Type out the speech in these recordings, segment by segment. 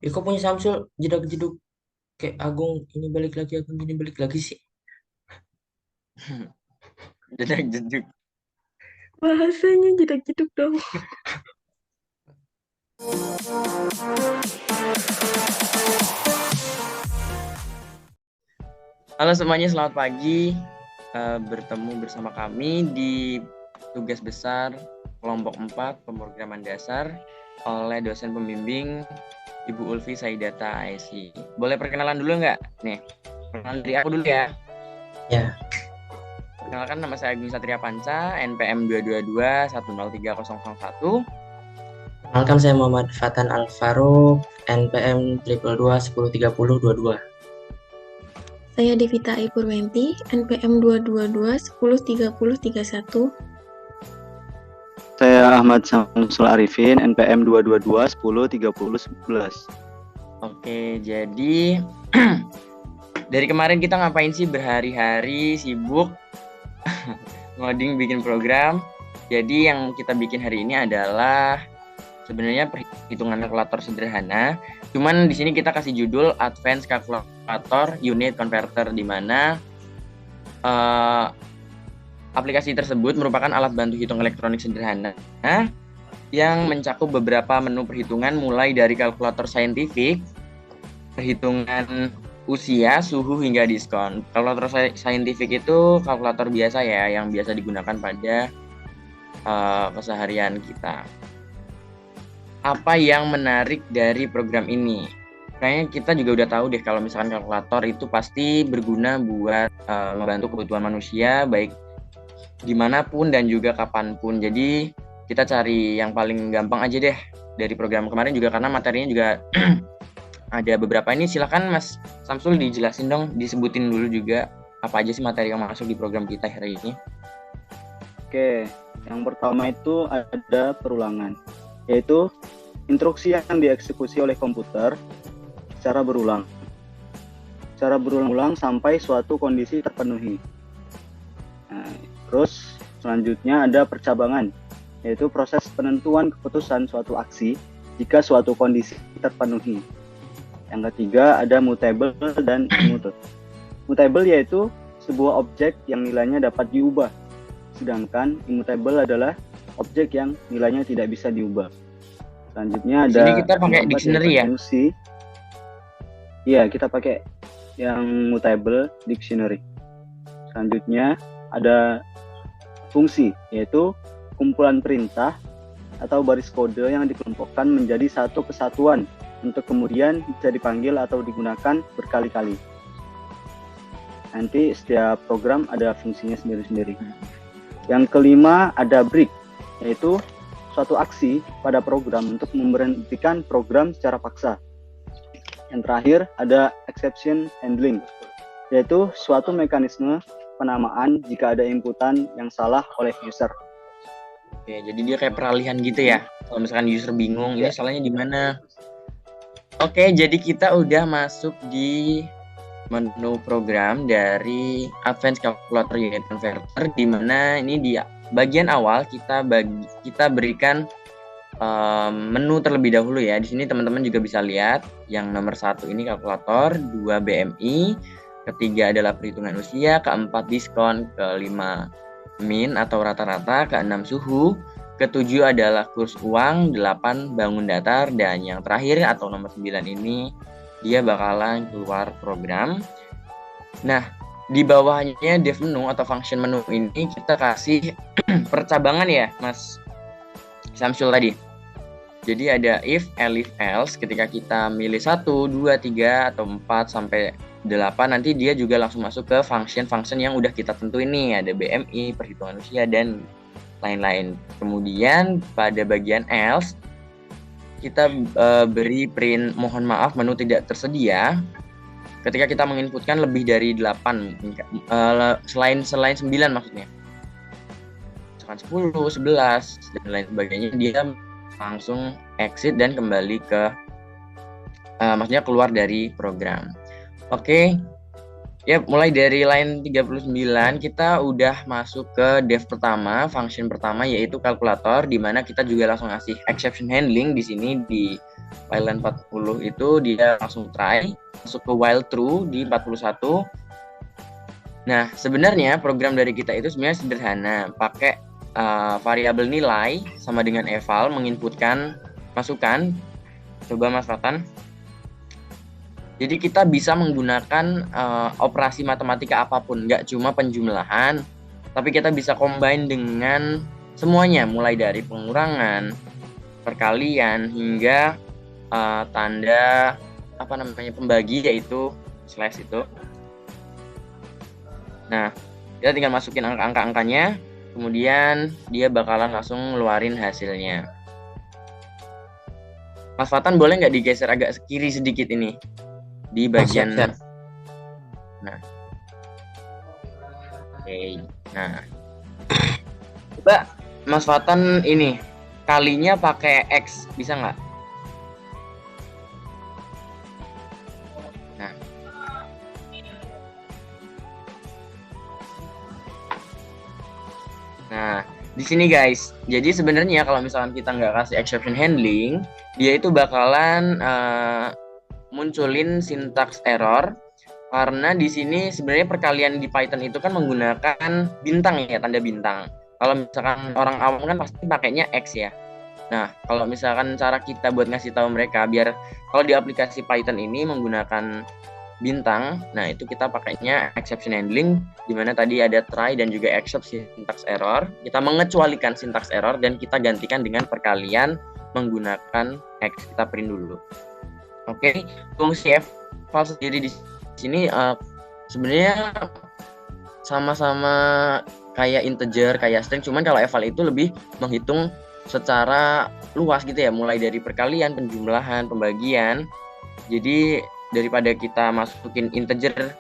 Kok punya Samsul jedak-jeduk kayak Agung ini balik lagi, Agung ini balik lagi sih. Jedak jeduk. Bahasanya jedak-jeduk dong. Halo semuanya, selamat pagi. Bertemu bersama kami di tugas besar kelompok 4 pemrograman dasar oleh dosen pembimbing Ibu Ulfi Saidata ASI. Boleh perkenalan dulu nggak? Nih, perkenalan dari aku dulu ya. Ya, Perkenalkan, nama saya Agung Satria Panca, NPM 222 103001. kenalkan saya Muhammad Fatan Alvaro, NPM 222 103022. Saya Devita I. Purwenti, NPM 222 103031. Saya Ahmad Samsul Arifin, NPM 222 10 30 11. Oke, jadi dari kemarin kita ngapain sih? Berhari-hari sibuk ngoding bikin program. Jadi yang kita bikin hari ini adalah sebenarnya perhitungan kalkulator sederhana. Cuman di sini kita kasih judul Advanced Calculator Unit Converter, di mana aplikasi tersebut merupakan alat bantu hitung elektronik sederhana yang mencakup beberapa menu perhitungan mulai dari kalkulator saintifik, perhitungan usia, suhu, hingga diskon. Kalkulator saintifik itu kalkulator biasa ya, yang biasa digunakan pada keseharian kita. Apa yang menarik dari program ini? Kayaknya kita juga udah tahu deh kalau misalkan kalkulator itu pasti berguna buat membantu kebutuhan manusia, baik dimanapun dan juga kapanpun. Jadi kita cari yang paling gampang aja deh dari program kemarin juga, karena materinya juga ada beberapa. Ini silakan Mas Samsul dijelasin dong, disebutin dulu juga apa aja sih materi yang masuk di program kita hari ini. Oke, yang pertama itu ada perulangan, yaitu instruksi yang dieksekusi oleh komputer secara berulang-ulang sampai suatu kondisi terpenuhi. Nah, terus selanjutnya ada percabangan, yaitu proses penentuan keputusan suatu aksi jika suatu kondisi terpenuhi. Yang ketiga ada mutable dan immutable. Mutable yaitu sebuah objek yang nilainya dapat diubah, sedangkan immutable adalah objek yang nilainya tidak bisa diubah. Selanjutnya Di sini ada kita pakai dictionary ya? fungsi. Iya, kita pakai yang mutable dictionary. Selanjutnya ada fungsi, yaitu kumpulan perintah atau baris kode yang dikelompokkan menjadi satu kesatuan untuk kemudian bisa dipanggil atau digunakan berkali-kali. Nanti setiap program ada fungsinya sendiri-sendiri. Yang kelima ada break, yaitu suatu aksi pada program untuk memberhentikan program secara paksa. Yang terakhir ada exception handling, yaitu suatu mekanisme penamaan jika ada inputan yang salah oleh user. Oke, jadi dia kayak peralihan gitu ya. Kalau misalkan user bingung, ini salahnya di mana? Oke, jadi kita udah masuk di menu program dari Advanced Calculator Unit Converter, di mana ini di bagian awal kita berikan menu terlebih dahulu ya. Di sini teman-teman juga bisa lihat yang nomor 1 ini kalkulator, 2 BMI, ketiga adalah perhitungan usia, keempat diskon, kelima min atau rata-rata, keenam suhu, ketujuh adalah kurs uang, 8 bangun datar, dan yang terakhir atau nomor 9 ini dia bakalan keluar program. Nah, di bawahnya dev menu atau function menu ini kita kasih percabangan ya Mas Samsul tadi. Jadi ada if, else, ketika kita milih 1, 2, 3, atau 4 sampai 8, nanti dia juga langsung masuk ke function yang udah kita tentuin nih. Ada BMI, perhitungan usia, dan lain-lain. Kemudian pada bagian else, kita beri print mohon maaf menu tidak tersedia ketika kita menginputkan lebih dari 8, selain 9 maksudnya. Misalkan 10, 11, dan lain sebagainya, dia langsung exit dan kembali ke maksudnya keluar dari program. Oke. Ya, mulai dari line 39 kita udah masuk ke dev pertama, function pertama, yaitu kalkulator, di mana kita juga langsung ngasih exception handling di sini di while len 40 itu dia langsung try, masuk ke while true di 41. Nah, sebenarnya program dari kita itu sebenarnya sederhana, pakai variabel nilai sama dengan eval, menginputkan masukan. Coba Mas Fatan. Jadi kita bisa menggunakan operasi matematika apapun, nggak cuma penjumlahan, tapi kita bisa combine dengan semuanya, mulai dari pengurangan, perkalian, hingga tanda pembagi, yaitu slash itu. Nah, kita tinggal masukin angka-angkanya, kemudian dia bakalan langsung ngeluarin hasilnya. Mas Fatan boleh nggak digeser agak ke kiri sedikit ini di bagian. siap. Nah, oke. Nah, coba Mas Fatan ini kalinya pakai X, bisa nggak? Nah, di sini guys, jadi sebenarnya kalau misalkan kita nggak kasih exception handling, dia itu bakalan munculin syntax error, karena di sini sebenarnya perkalian di Python itu kan menggunakan bintang ya, tanda bintang. Kalau misalkan orang awam kan pasti pakainya X ya. Nah, kalau misalkan cara kita buat ngasih tahu mereka biar kalau di aplikasi Python ini menggunakan bintang, nah itu kita pakainya exception handling, di mana tadi ada try dan juga except syntax error. Kita mengecualikan syntax error dan kita gantikan dengan perkalian menggunakan X. Kita print dulu. Oke, fungsi eval sendiri di sini sebenarnya sama-sama kayak integer, kayak string, cuman kalau eval itu lebih menghitung secara luas gitu ya, mulai dari perkalian, penjumlahan, pembagian. Jadi daripada kita masukin integer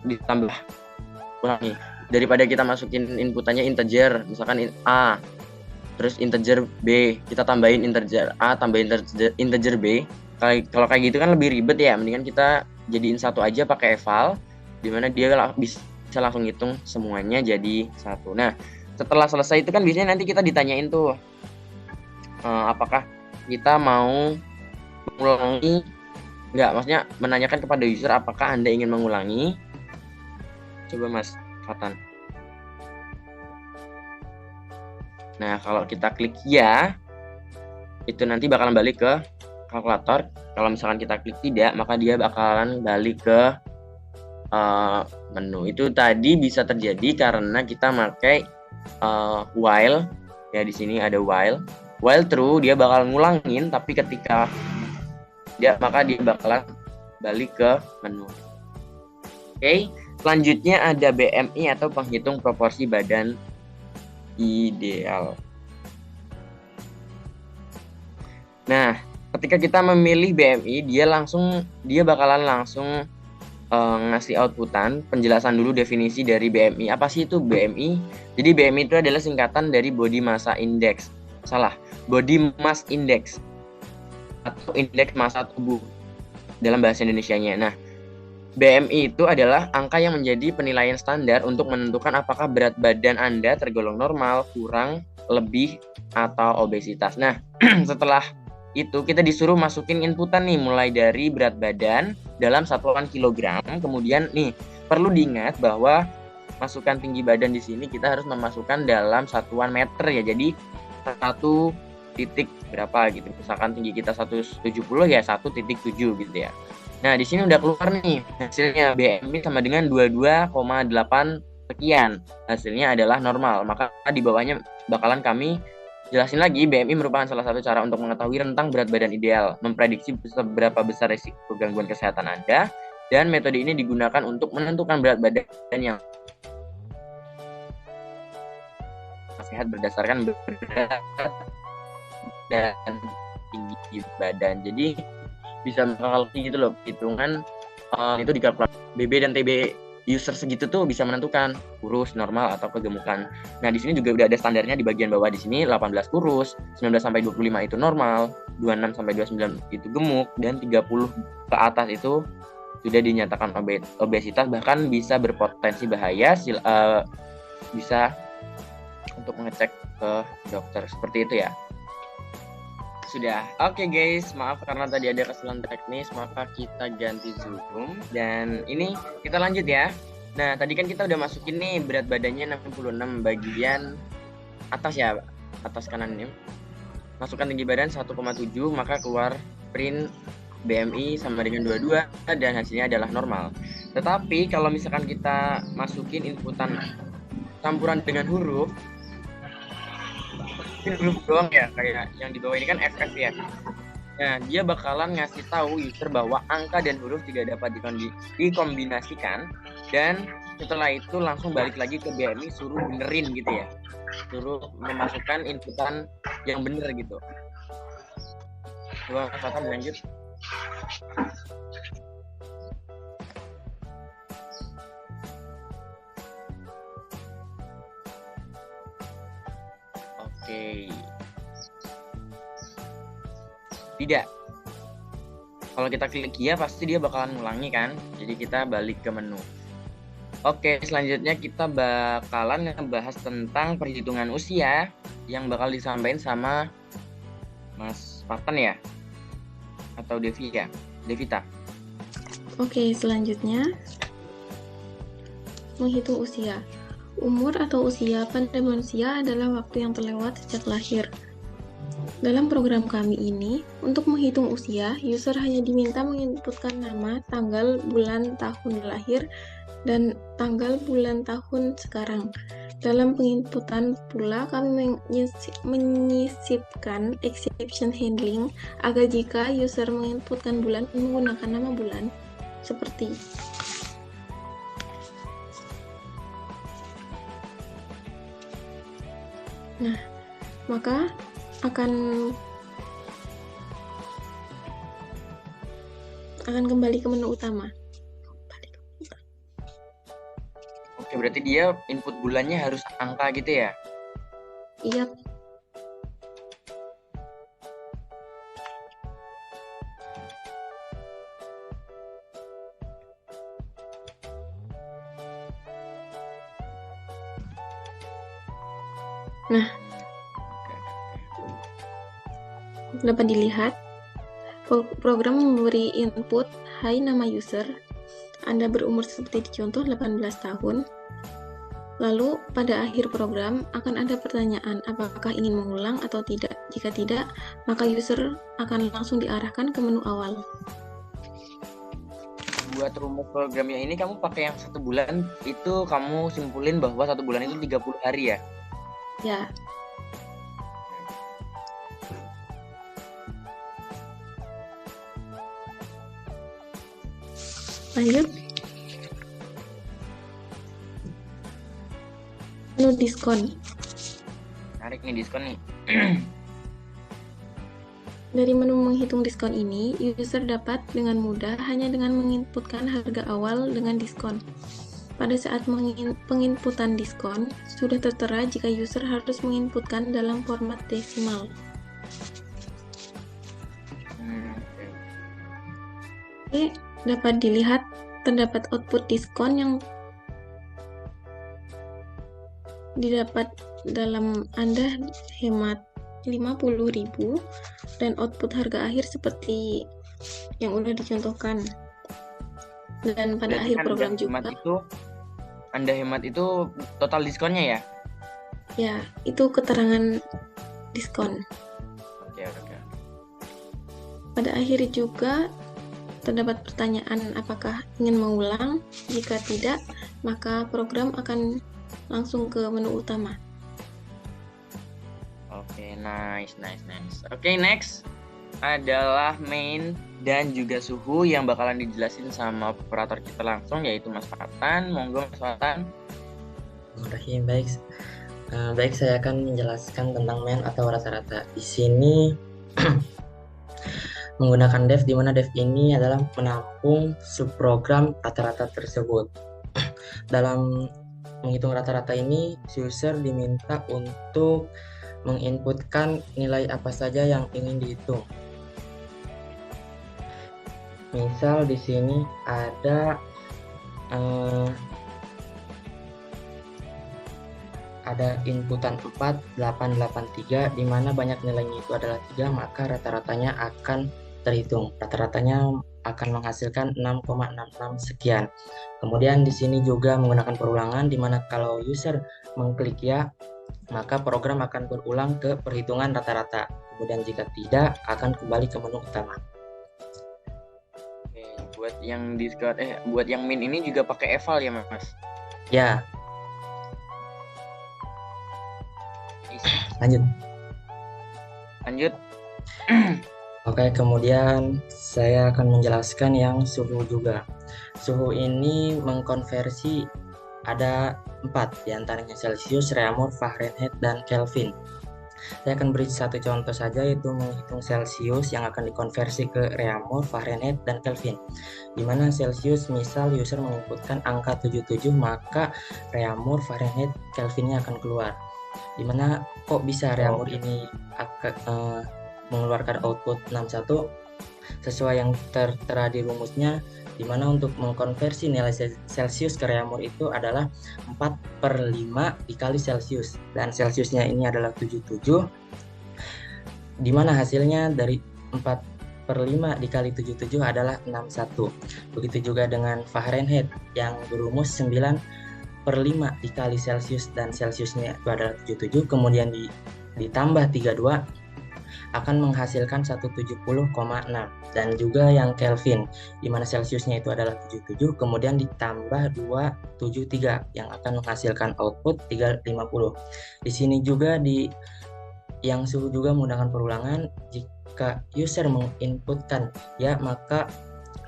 ditambah ulangi, daripada kita masukin inputannya integer, misalkan A terus integer B, kita tambahin integer A tambahin integer B, kalau kayak gitu kan lebih ribet ya. Mendingan kita jadiin satu aja pakai eval, dimana dia bisa langsung hitung semuanya jadi satu. Nah, setelah selesai itu kan biasanya nanti kita ditanyain tuh apakah kita mau mengulangi nggak, maksudnya menanyakan kepada user apakah Anda ingin mengulangi. Coba Mas Fatan. Nah, kalau kita klik ya, itu nanti bakalan balik ke kalkulator. Kalau misalkan kita klik tidak, maka dia bakalan balik ke menu. Itu tadi bisa terjadi karena kita pakai while ya. Di sini ada while true, dia bakal ngulangin, tapi ketika maka dia bakalan balik ke menu. Oke, selanjutnya ada BMI atau penghitung proporsi badan ideal. Nah, ketika kita memilih BMI, dia bakalan langsung ngasih outputan. Penjelasan dulu definisi dari BMI. Apa sih itu BMI? Jadi BMI itu adalah singkatan dari body massa index. Body mass index atau indeks massa tubuh dalam bahasa Indonesianya. Nah, BMI itu adalah angka yang menjadi penilaian standar untuk menentukan apakah berat badan Anda tergolong normal, kurang, lebih, atau obesitas. Nah, setelah itu kita disuruh masukin inputan nih, mulai dari berat badan dalam satuan kilogram. Kemudian nih, perlu diingat bahwa masukan tinggi badan di sini kita harus memasukkan dalam satuan meter ya. Jadi 1 titik berapa gitu. Misalkan tinggi kita 170 ya 1,7 gitu ya. Nah, di sini udah keluar nih hasilnya, BMI sama dengan 22,8 sekian. Hasilnya adalah normal. Maka di bawahnya bakalan kami jelasin lagi, BMI merupakan salah satu cara untuk mengetahui rentang berat badan ideal, memprediksi seberapa besar risiko gangguan kesehatan Anda, dan metode ini digunakan untuk menentukan berat badan yang sehat berdasarkan berat dan tinggi badan. Jadi bisa mengkalkulasi gitu loh, hitungan itu dikalkulasi BB dan TB user segitu tuh bisa menentukan kurus, normal, atau kegemukan. Nah, di sini juga udah ada standarnya di bagian bawah. Di sini 18 kurus, 19 sampai 25 itu normal, 26 sampai 29 itu gemuk, dan 30 ke atas itu sudah dinyatakan obesitas, bahkan bisa berpotensi bahaya. Bisa untuk mengecek ke dokter seperti itu ya. Sudah. Oke guys, maaf karena tadi ada kesalahan teknis, maka kita ganti Zoom. Dan ini kita lanjut ya. Nah, tadi kan kita udah masukin nih berat badannya 66 bagian atas ya, atas kanan ini. Masukkan tinggi badan 1,7, maka keluar print BMI sama dengan 22 dan hasilnya adalah normal. Tetapi kalau misalkan kita masukin inputan campuran dengan huruf, ini huruf doang ya, kayak yang di bawah ini kan FF ya. Nah, dia bakalan ngasih tahu user bahwa angka dan huruf tidak dapat dikombinasikan, dan setelah itu langsung balik lagi ke BMI, suruh benerin gitu ya, suruh memasukkan inputan yang bener gitu. Coba Mas Fatam lanjut. Oke. Tidak. Kalau kita klik ya pasti dia bakalan ngulangi kan. Jadi kita balik ke menu. Oke, selanjutnya kita bakalan ngebahas tentang perhitungan usia yang bakal disampaikan sama Mas Fatan ya? Atau Devita? Oke, selanjutnya menghitung usia. Umur atau usia pada manusia adalah waktu yang terlewat sejak lahir. Dalam program kami ini, untuk menghitung usia, user hanya diminta menginputkan nama, tanggal, bulan, tahun lahir, dan tanggal, bulan, tahun sekarang. Dalam penginputan pula, kami menyisipkan exception handling agar jika user menginputkan bulan menggunakan nama bulan, seperti maka akan kembali ke menu utama. Oke, berarti dia input bulannya harus angka gitu ya? Iya. Nah, dapat dilihat program memberi input, "Hai, nama user, Anda berumur seperti dicontoh 18 tahun." Lalu pada akhir program akan ada pertanyaan apakah ingin mengulang atau tidak. Jika tidak, maka user akan langsung diarahkan ke menu awal. Buat rumus programnya ini kamu pakai yang 1 bulan, itu kamu simpulin bahwa 1 bulan itu 30 hari ya? Ya. Lanjut. Menu diskon. Menarik nih diskon nih. Dari menu menghitung diskon ini, user dapat dengan mudah hanya dengan menginputkan harga awal dengan diskon. Pada saat penginputan diskon, sudah tertera jika user harus menginputkan dalam format desimal. Oke, dapat dilihat terdapat output diskon yang didapat dalam Anda hemat 50.000 dan output harga akhir seperti yang udah dicontohkan. Dan pada berarti akhir kan program juga Anda hemat itu total diskonnya ya? ya, itu keterangan diskon. Oke. Pada akhir juga terdapat pertanyaan apakah ingin mengulang. Jika tidak, maka program akan langsung ke menu utama. Oke, nice. Oke, next adalah main dan juga suhu yang bakalan dijelasin sama operator kita langsung, yaitu Mas Fatan. Monggo Mas Fatan. Bismillahirrahmanirrahim. Baik, saya akan menjelaskan tentang main atau rata-rata. Di sini menggunakan def, di mana def ini adalah menampung subprogram rata-rata tersebut. Dalam menghitung rata-rata ini, user diminta untuk menginputkan nilai apa saja yang ingin dihitung. Misal di sini ada ada inputan 4, 8, 8, 3, di mana banyak nilainya itu adalah 3, maka rata-ratanya akan terhitung. Rata-ratanya akan menghasilkan 6,66 sekian. Kemudian di sini juga menggunakan perulangan, di mana kalau user mengklik ya, maka program akan berulang ke perhitungan rata-rata. Kemudian jika tidak, akan kembali ke menu utama. Oke, buat yang Discord, buat yang min ini juga pakai eval ya Mas? Ya, lanjut. Lanjut. Oke, kemudian saya akan menjelaskan yang suhu juga. Suhu ini mengkonversi ada 4, diantaranya Celsius, Reaumur, Fahrenheit, dan Kelvin. Saya akan beri satu contoh saja, yaitu menghitung Celsius yang akan dikonversi ke Reaumur, Fahrenheit, dan Kelvin. Di mana Celsius, misal user menginputkan angka 77, maka Reaumur, Fahrenheit, Kelvinnya akan keluar. Di mana kok bisa Reaumur ini mengeluarkan output 61 sesuai yang tertera di rumusnya, di mana untuk mengkonversi nilai Celsius ke Reaumur itu adalah 4/5 dikali Celsius, dan Celsiusnya ini adalah 77, di mana hasilnya dari 4/5 dikali 77 adalah 61. Begitu juga dengan Fahrenheit yang berumus 9/5 dikali Celsius, dan Celsiusnya itu adalah 77, kemudian ditambah 32 akan menghasilkan 170,6. Dan juga yang Kelvin, di mana Celsiusnya itu adalah 77, kemudian ditambah 273 yang akan menghasilkan output 350. Di sini juga yang suhu juga menggunakan perulangan. Jika user menginputkan ya, maka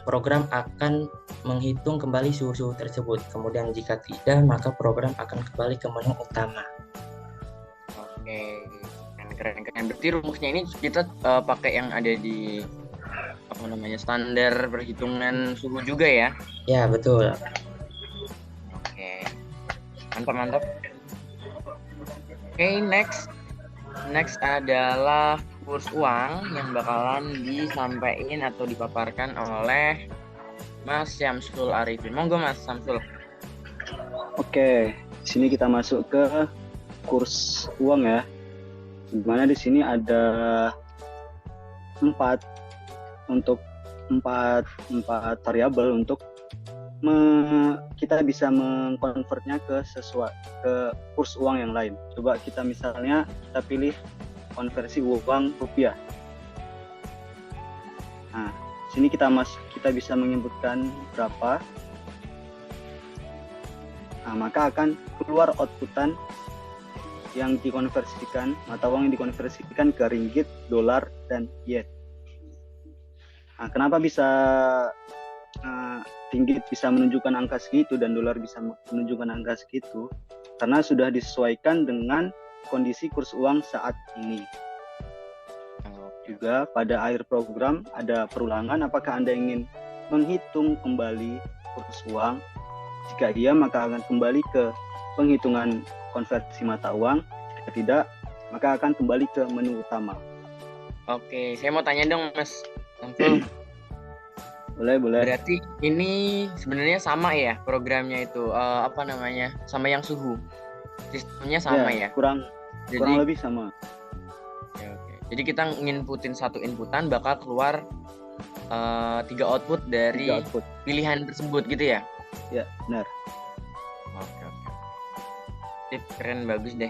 program akan menghitung kembali suhu-suhu tersebut. Kemudian jika tidak, maka program akan kembali ke menu utama. Oke. Keren. Berarti rumusnya ini kita pakai yang ada di standar perhitungan suhu juga ya? Ya, betul. Oke. Mantap. Oke, next adalah kurs uang yang bakalan disampaikan atau dipaparkan oleh Mas Syamsul Arifin. Monggo Mas Syamsul. Oke, di sini kita masuk ke kurs uang ya. Dimana di sini ada 4 variabel untuk kita bisa mengkonvertnya ke kurs uang yang lain. Coba kita pilih konversi uang rupiah. Nah, sini kita bisa menginputkan berapa. Nah, maka akan keluar outputan yang dikonversikan, mata uang yang dikonversikan ke ringgit, dolar, dan yen. Nah, kenapa bisa ringgit bisa menunjukkan angka segitu dan dolar bisa menunjukkan angka segitu? Karena sudah disesuaikan dengan kondisi kurs uang saat ini. Juga pada akhir program ada perulangan, apakah Anda ingin menghitung kembali kurs uang? Jika iya, maka akan kembali ke penghitungan konversi mata uang. Jika tidak, maka akan kembali ke menu utama. Oke, saya mau tanya dong Mas Syamsul. Boleh. Berarti ini sebenarnya sama ya programnya itu, sama yang suhu. Sistemnya sama ya? Kurang lebih sama. Oke. Jadi kita nginputin satu inputan bakal keluar 3 output dari pilihan tersebut gitu ya? Ya, benar. Oke. Keren, bagus deh.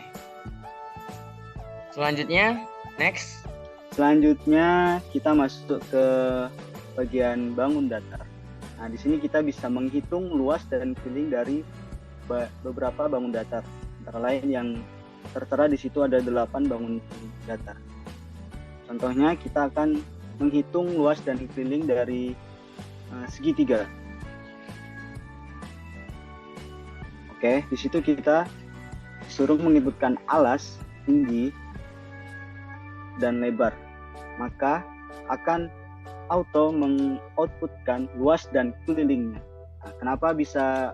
Selanjutnya kita masuk ke bagian bangun datar. Nah, di sini kita bisa menghitung luas dan keliling dari beberapa bangun datar. Antara lain yang tertera di situ ada 8 bangun datar. Contohnya kita akan menghitung luas dan keliling dari segitiga. Oke, di situ kita suruh menginputkan alas, tinggi, dan lebar. Maka akan auto mengoutputkan luas dan kelilingnya. Nah, kenapa bisa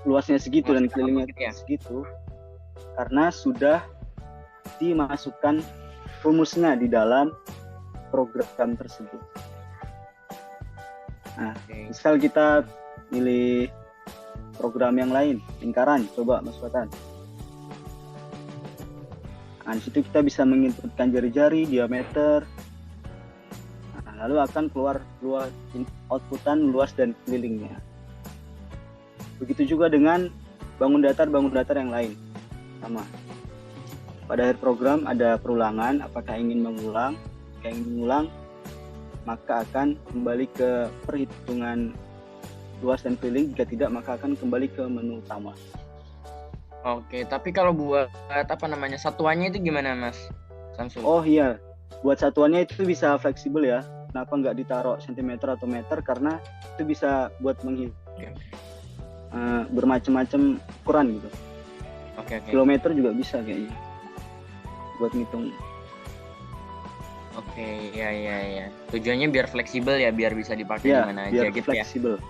luasnya segitu dan kelilingnya segitu? Karena sudah dimasukkan rumusnya di dalam program tersebut. Nah, misal kita pilih program yang lain, lingkaran. Coba Mas Fatan. Nah, di situ kita bisa menginputkan jari-jari, diameter. Nah, lalu akan keluar outputan luas dan kelilingnya. Begitu juga dengan bangun datar yang lain. Sama. Pada akhir program ada perulangan, apakah ingin mengulang? Jika ingin mengulang, maka akan kembali ke perhitungan luas dan keliling. Jika tidak, maka akan kembali ke menu utama. Oke, tapi kalau buat satuannya itu gimana Mas Samsul? Oh iya, buat satuannya itu bisa fleksibel ya. Kenapa nggak ditaruh sentimeter atau meter? Karena itu bisa buat bermacam-macam ukuran gitu. Oke. Kilometer juga bisa kayaknya buat ngitung. Oke, ya. Tujuannya biar fleksibel ya, biar bisa dipakai Ya, di mana aja biar gitu fleksibel. ya.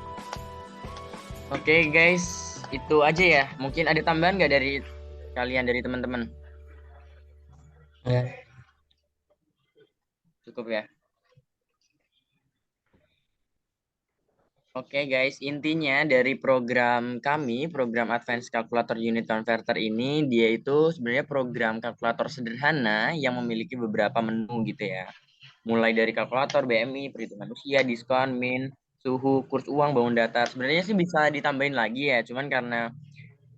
Oke guys, itu aja ya. Mungkin ada tambahan nggak dari kalian, dari teman-teman? Ya. Cukup ya. Oke guys, intinya dari program kami, program Advanced Calculator Unit Converter ini, dia itu sebenarnya program kalkulator sederhana yang memiliki beberapa menu gitu ya. Mulai dari kalkulator, BMI, perhitungan usia, diskon, min, suhu, kurs uang, bangun datar. Sebenarnya sih bisa ditambahin lagi ya, cuman karena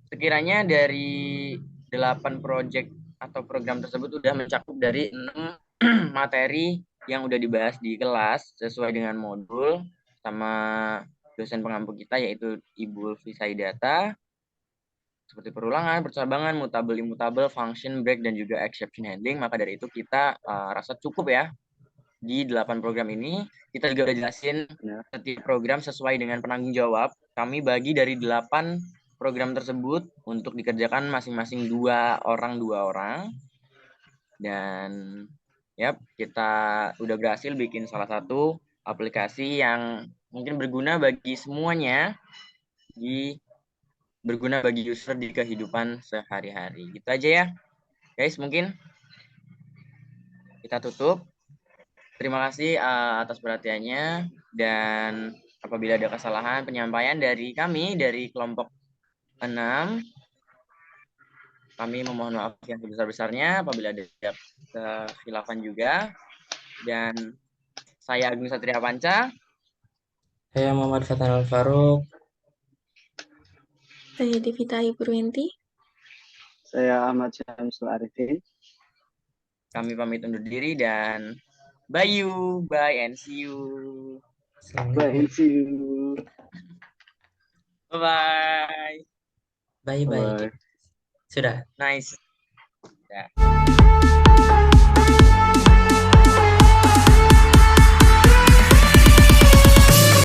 sekiranya dari 8 project atau program tersebut udah mencakup dari 6 materi yang udah dibahas di kelas sesuai dengan modul sama dosen pengampu kita yaitu Ibu Fisaidata, seperti perulangan, percabangan, mutabel, imutabel, function, break, dan juga exception handling. Maka dari itu kita rasa cukup ya di 8 program ini. Kita juga udah jelasin setiap program sesuai dengan penanggung jawab. Kami bagi dari 8 program tersebut untuk dikerjakan masing-masing 2 orang. Dan kita udah berhasil bikin salah satu aplikasi yang mungkin berguna bagi semuanya, berguna bagi user di kehidupan sehari-hari. Gitu aja ya guys, mungkin kita tutup. Terima kasih atas perhatiannya, dan apabila ada kesalahan penyampaian dari kami dari kelompok 6, kami memohon maaf yang sebesar-besarnya apabila ada kekhilafan juga. Dan saya Agung Satria Panca. Saya Muhammad Fatan Al-Faruq. Saya Devita Purwenti. Saya Ahmad Syamsul Arifin. Kami pamit undur diri dan bye and see you. Bye and see you. Bye. Bye. Sudah. Nice. Ya.